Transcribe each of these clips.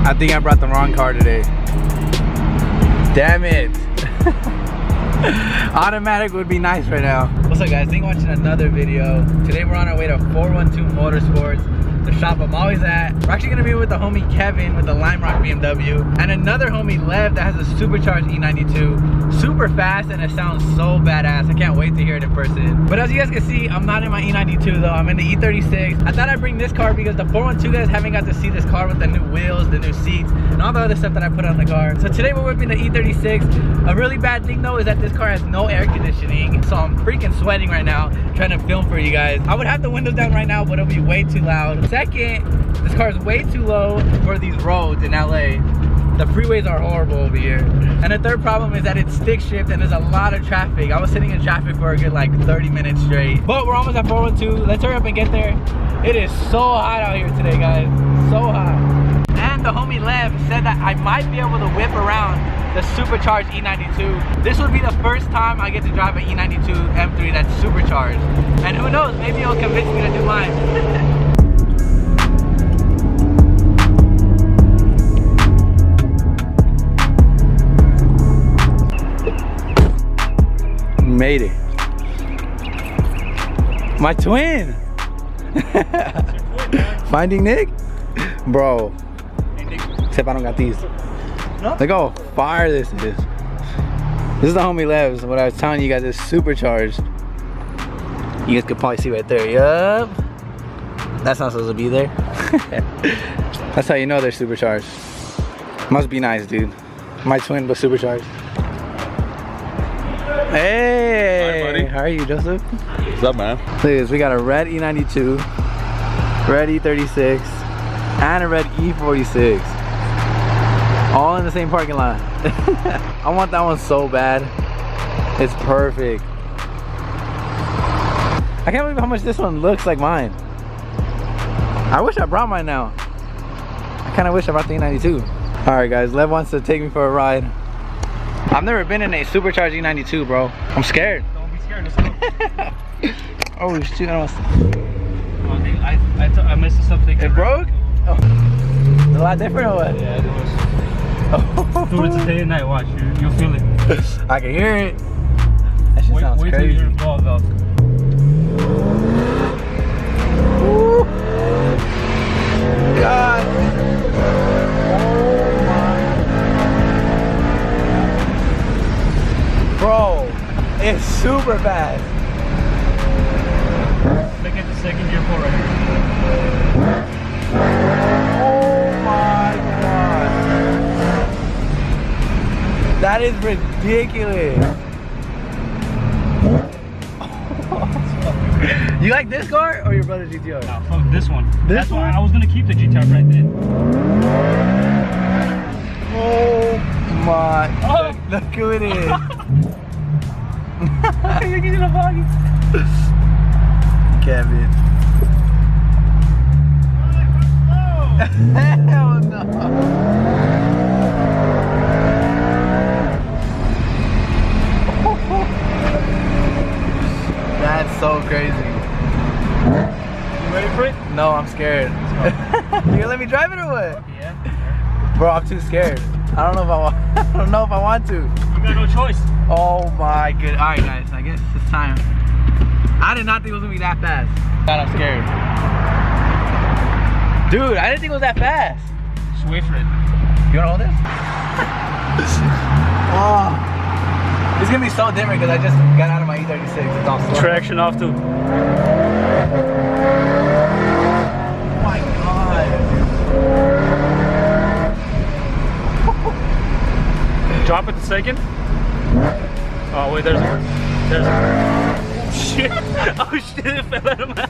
I think I brought the wrong car today. Damn it. Automatic would be nice right now. What's up, guys? Thank you for watching another video. Today we're on our way to 412 Motorsports, the shop I'm always at. We're actually gonna be with the homie Kevin with the Lime Rock BMW, and another homie Lev that has a Supercharged E92. Super fast, and it sounds so badass. I can't wait to hear it in person. But as you guys can see, I'm not in my E92 though. I'm in the E36. I thought I'd bring this car because the 412 guys haven't got to see this car with the new wheels, the new seats, and all the other stuff that I put on the car. So today we're whipping the E36. A really bad thing though is that this car has no air conditioning, so I'm freaking sweating right now trying to film for you guys. I would have the windows down right now, but it'll be way too loud. Second, this car is way too low for these roads in LA. The freeways are horrible over here. And the third problem is that it's stick shift and there's a lot of traffic. I was sitting in traffic for a good like 30 minutes straight. But we're almost at 412. Let's hurry up and get there. It is so hot out here today, guys. So hot. And the homie Lev said that I might be able to whip around the Supercharged E92. This would be the first time I get to drive an E92 M3 that's supercharged. And who knows, maybe he'll convince me to do mine. Made it. My twin. Finding Nick? Bro. Except I don't got these. No? Look how fire this is. This is the homie Lev's. What I was telling you guys is supercharged. You guys could probably see right there. Yup. That's not supposed to be there. That's how you know they're supercharged. Must be nice, dude. My twin was supercharged. Hey, hi, buddy. How are you, Joseph? What's up, man? Look at this. We got a red E92, red E36, and a red E46. All in the same parking lot. I want that one so bad. It's perfect. I can't believe how much this one looks like mine. I wish I brought mine now. I kind of wish I brought the E92. All right, guys. Lev wants to take me for a ride. I've never been in a supercharged E92, bro. I'm scared. Don't be scared, let's go. Oh shoot, I messed something. It broke? Oh. It's a lot different or what? Yeah, it was. Oh. Dude, it's a day and night, watch. You'll feel it. I can hear it. That shit sounds wait crazy. Till you blow up. Woo. God. Bro, it's super fast. Look at the second gear pull right here. Oh my god. That is ridiculous. You like this car or your brother's GTR? No, fuck this one. That's why I was gonna keep the GTR right there. Oh my. Oh. Look who it is. You're getting a buggy. Kevin. Hell no. That's so crazy. You ready for it? No, I'm scared. You gonna let me drive it or what? Yeah. Bro, I'm too scared. I don't know if I want. I don't know if I want to. You got no choice. Oh my good. All right, guys. I guess it's time. I did not think it was gonna be that fast. God, I'm scared. Dude, I didn't think it was that fast. Just wait for it. You wanna hold this? Oh. It's gonna be so different because I just got out of my E36. It's all slow. Traction off too. Oh my god. Drop it the second. Oh wait, there's a shit. Oh shit, it fell out of my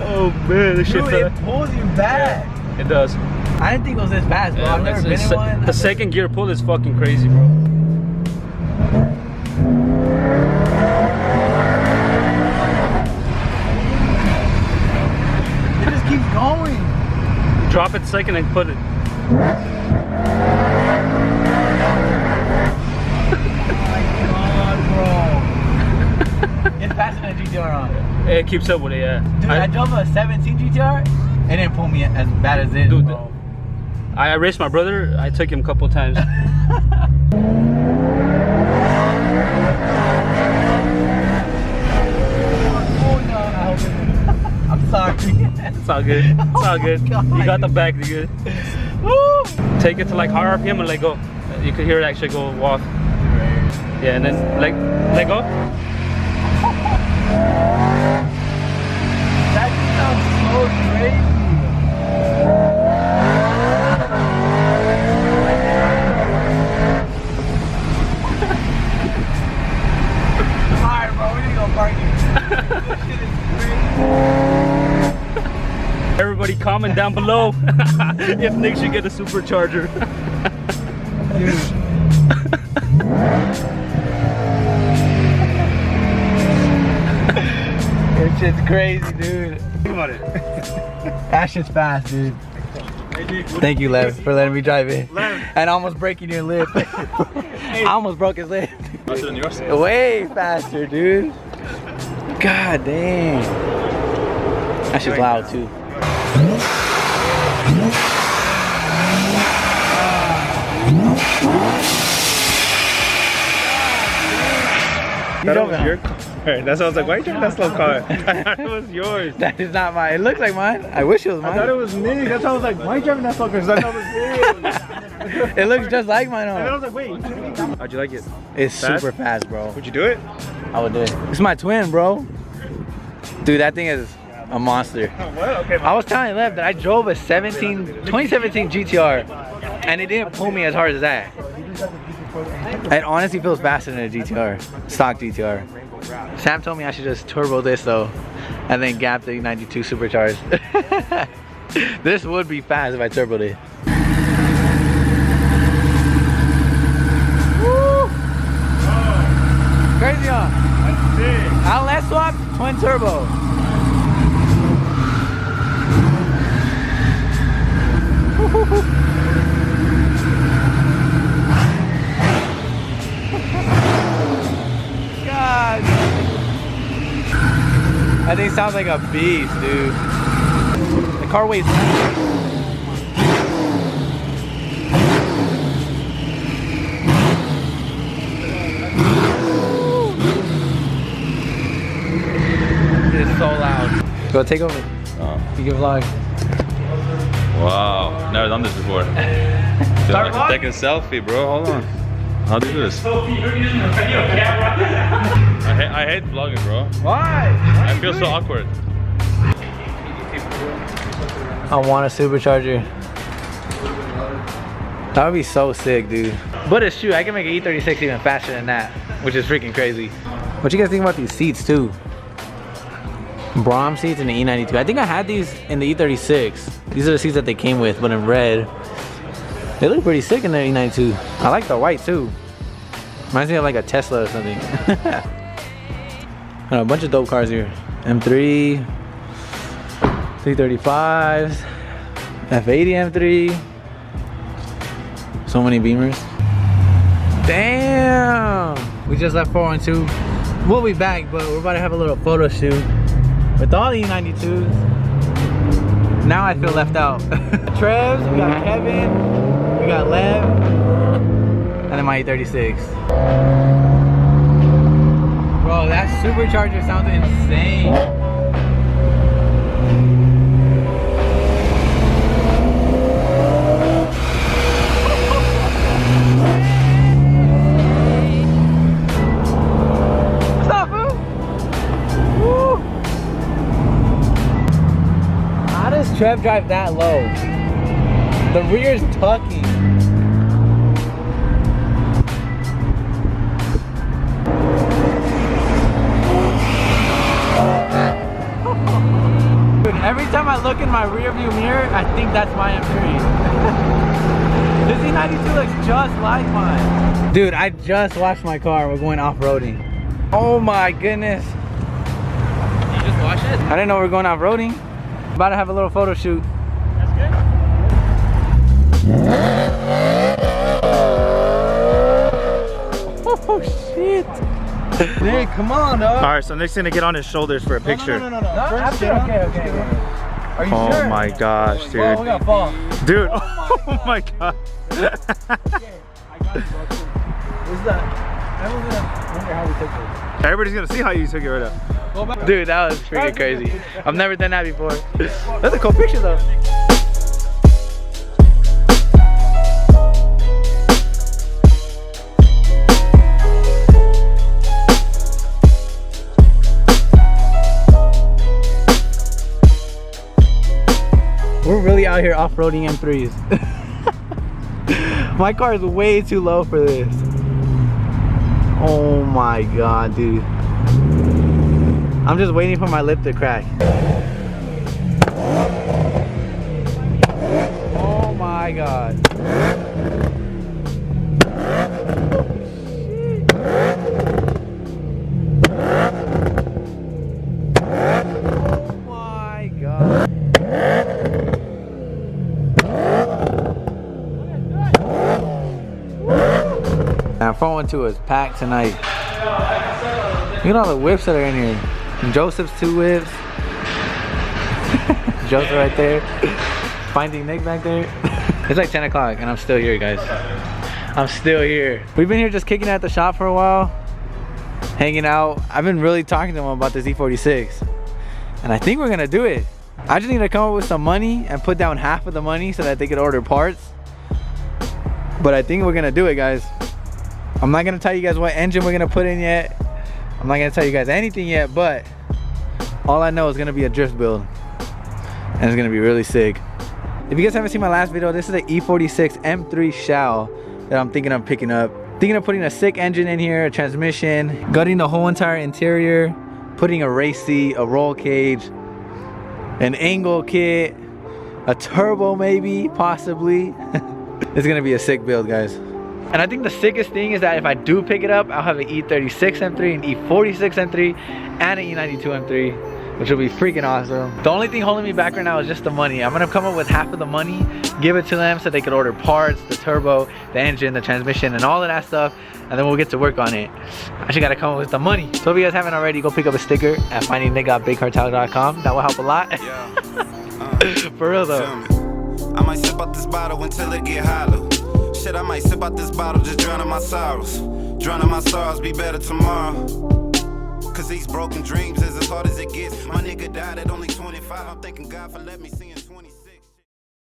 oh man, this shit Dude, fell. it pulls you back. Yeah, it does. I didn't think it was this fast, bro. I've never been in one. The second gear pull is fucking crazy, bro. It just keeps going. Drop it second and put it. It's faster than a GTR on. It keeps up with it, yeah. Dude, I drove a 17 GTR. It didn't pull me as bad as it. Dude, bro. I raced my brother. I took him a couple times. I'm sorry. It's all good. It's all good. God. You got the back, you good. Woo. Take it to like high RPM and let go. You can hear it actually go off. Yeah, and then let go. That sounds so crazy. Alright, bro, we need to go parking. This shit is crazy. Everybody comment down below if Nick should get a supercharger. This shit's crazy, dude. Think about it. That shit's fast, dude. Thank you, Lev, for letting me drive in. Lev. And almost breaking your lip. I almost broke his lip. Faster than yours. Way faster, dude. God dang. That shit's loud, too. You drove it, your car. That's why I was like, why are you driving that slow car? I thought it was yours. That is not mine. It looks like mine. I wish it was I thought it mine. was Nick. That's why I was like, why are you driving that slow car? Because I know it was Nick. It looks just like mine. And then I On. was like, wait. How'd you like it? It's Fast? super fast, bro. Would you do it? I would do it. It's my twin, bro. Dude, that thing is a monster. Oh, what? Okay. I was telling Lev that I drove a 2017 GTR and it didn't pull me as hard as that. It honestly feels faster than a GTR, stock GTR. Sam told me I should just turbo this though and then gap the E92 Supercharged. This would be fast if I turboed it. Woo! Crazy, huh? That's big. Outlet swap, twin turbo. God. That thing sounds like a beast, dude. The car weighs. It's so loud. Go take over. Oh. You can vlog. Wow. Never done this before. Start Like taking a selfie, bro. Hold on. How do you do this? So you're using a video camera. I hate vlogging, bro. Why? I feel so awkward. I want a supercharger. That would be so sick, dude. But it's true, I can make an E36 even faster than that, which is freaking crazy. What you guys think about these seats too? Brom seats in the E92. I think I had these in the E36. These are the seats that they came with, but in red. They look pretty sick in the E92. I like the white too. Reminds me of like a Tesla or something. A bunch of dope cars here. M3, 335s, F80 M3. So many Beamers. Damn! We just left 412. We'll be back, but we're about to have a little photo shoot with all the E92s. Now I feel left out. Trevs, we got Kevin, we got Lev, and then my E36. Bro, that supercharger sounds insane. Trev drive that low? The rear's tucking. Dude, every time I look in my rear view mirror, I think that's my M3. This E92 looks just like mine. Dude, I just washed my car. We're going off-roading. Oh my goodness. You just wash it? I didn't know we were going off-roading. About to have a little photo shoot. That's good. Oh shit. Nick, come on, dog. All right, so Nick's gonna get on his shoulders for a picture. No. First, okay. Are you Oh sure? my gosh, dude. Oh, we gotta fall. Dude, oh my god. I got you, bro. Where's that? Everyone's gonna wonder how we took it. Everybody's gonna see how you took it right up. Dude, that was freaking crazy. I've never done that before. That's a cool picture though. We're really out here off-roading M3s. My car is way too low for this. Oh my god, dude. I'm just waiting for my lip to crack. Oh my god. Oh my god. Now 412 is packed tonight. Look at all the whips that are in here. And Joseph's 2 whips. Joseph right there. FindingNick back there. It's like 10 o'clock and I'm still here, guys. I'm still here. We've been here just kicking it at the shop for a while. Hanging out. I've been really talking to them about this E46. And I think we're gonna do it. I just need to come up with some money and put down half of the money so that they could order parts. But I think we're gonna do it, guys. I'm not gonna tell you guys what engine we're gonna put in yet. I'm not gonna tell you guys anything yet, but all I know is gonna be a drift build. And it's gonna be really sick. If you guys haven't seen my last video, this is the E46 M3 shell that I'm thinking of picking up. Thinking of putting a sick engine in here, a transmission, gutting the whole entire interior, putting a race seat, a roll cage, an angle kit, a turbo maybe, possibly. It's gonna be a sick build, guys. And I think the sickest thing is that if I do pick it up, I'll have an E36 M3, an E46 M3, and an E92 M3, which will be freaking awesome. The only thing holding me back right now is just the money. I'm gonna come up with half of the money, give it to them so they could order parts, the turbo, the engine, the transmission, and all of that stuff, and then we'll get to work on it. I just gotta come up with the money. So if you guys haven't already, go pick up a sticker at FindingNick.BigCartel.com. That will help a lot. For real though. I might sip out this bottle until it get hollow. Shit, I might sip out this bottle, just drowning my sorrows. Drowning my sorrows, be better tomorrow. Cause these broken dreams is as hard as it gets. My nigga died at only 25. I'm thanking God for letting me see him.